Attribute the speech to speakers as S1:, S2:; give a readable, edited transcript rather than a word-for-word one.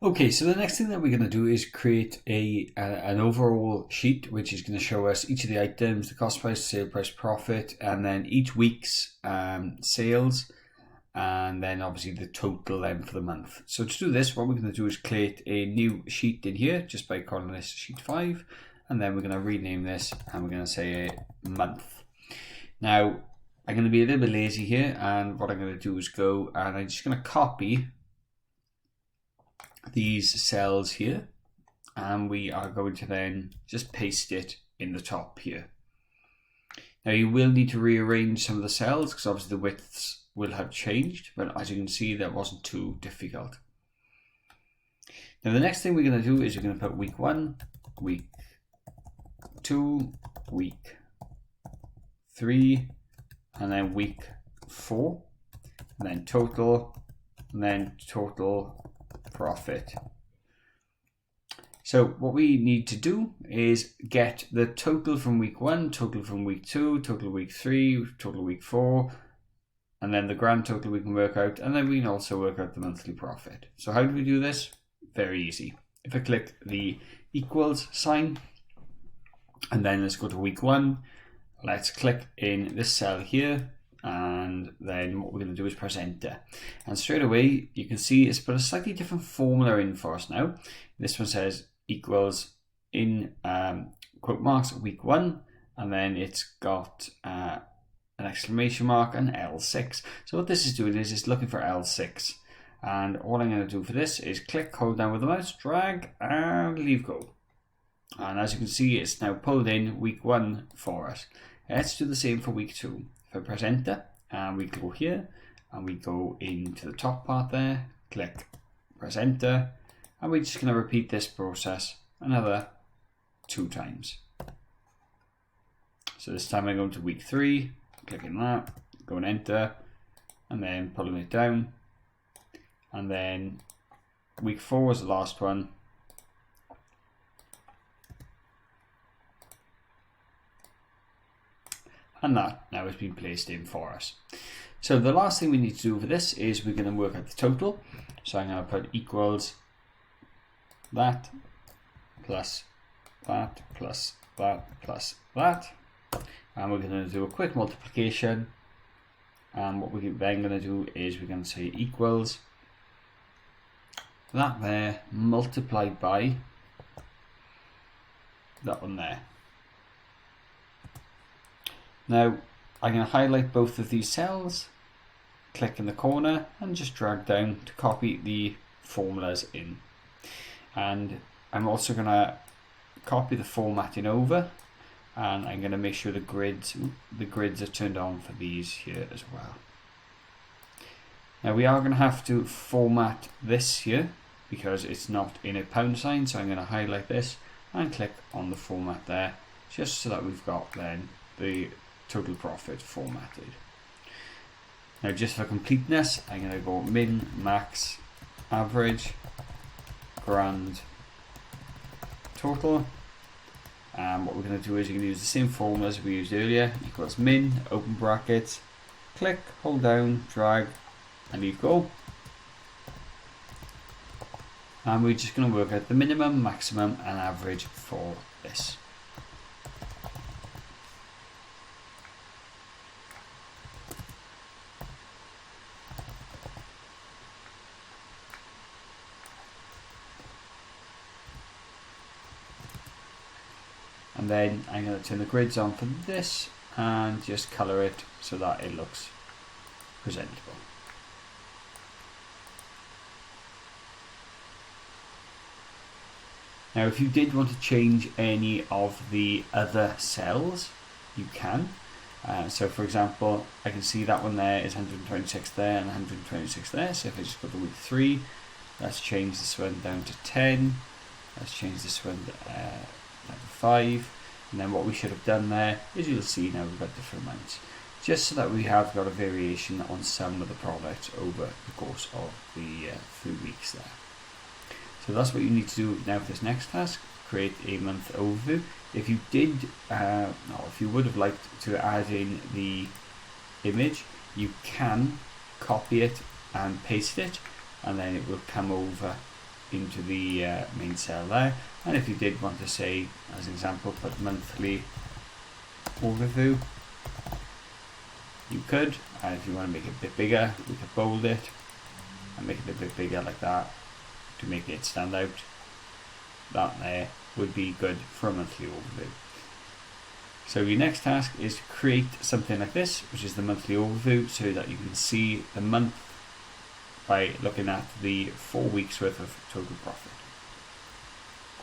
S1: Okay, so the next thing that we're going to do is create an overall sheet which is going to show us each of the items, the cost price, sale price, profit, and then each week's sales, and then obviously the total then for the month. So to do this, what we're going to do is create a new sheet in here just by calling this sheet 5, and then we're going to rename this and we're going to say month. Now I'm going to be a little bit lazy here, and what I'm going to do is go and I'm just going to copy these cells here, and we are going to then just paste it in the top here. Now you will need to rearrange some of the cells because obviously the widths will have changed, but as you can see that wasn't too difficult. Now the next thing we're going to do is we're going to put week 1, week 2, week 3, and then week 4, and then total, and then total profit. So what we need to do is get the total from week 1, total from week 2, total week 3, total week 4, and then the grand total we can work out, and then we can also work out the monthly profit. So how do we do this? Very easy. If I click the equals sign, and then let's go to week 1, let's click in this cell here, and then what we're going to do is press enter, and straight away you can see it's put a slightly different formula in for us now. This one says equals in quote marks week 1, and then it's got an exclamation mark and L6. So what this is doing is it's looking for L6, and all I'm going to do for this is click, hold down with the mouse, drag and leave go, and as you can see it's now pulled in week 1 for us. Let's do the same for week 2. If I press enter and we go here and we go into the top part there, click, press enter, and we're just going to repeat this process another 2 times. So this time I go to week 3, clicking that, going enter, and then pulling it down, and then week 4 is the last one. And that now has been placed in for us. So the last thing we need to do for this is we're going to work out the total. So I'm going to put equals that plus that plus that plus that, and we're going to do a quick multiplication, and what we're then going to do is we're going to say equals that there multiplied by that one there. Now I'm going to highlight both of these cells, click in the corner and just drag down to copy the formulas in. And I'm also going to copy the formatting over, and I'm going to make sure the grids are turned on for these here as well. Now we are going to have to format this here because it's not in a pound sign, so I'm going to highlight this and click on the format there just so that we've got then the total profit formatted. Now just for completeness, I'm going to go min, max, average, grand, total, and what we're going to do is you're going to use the same formulas we used earlier. Equals min, open brackets, click, hold down, drag and leave go, and we're just going to work out the minimum, maximum and average for this. And then I'm going to turn the grids on for this and just colour it so that it looks presentable. Now if you did want to change any of the other cells, you can. So for example, I can see that one there is 126 there and 126 there. So if I just go to week 3, let's change this one down to 10. Let's change this one to 5, and then what we should have done there is you'll see now we've got different amounts, just so that we have got a variation on some of the products over the course of the 3 weeks there. So that's what you need to do now for this next task, create a month overview. If you did, or if you would have liked to add in the image, you can copy it and paste it, and then it will come over into the main cell there. And if you did want to say, as an example, put monthly overview, you could. And if you want to make it a bit bigger, we could bold it and make it a bit bigger like that to make it stand out. That there would be good for a monthly overview. So your next task is to create something like this, which is the monthly overview, so that you can see the month by looking at the 4 weeks worth of total profit.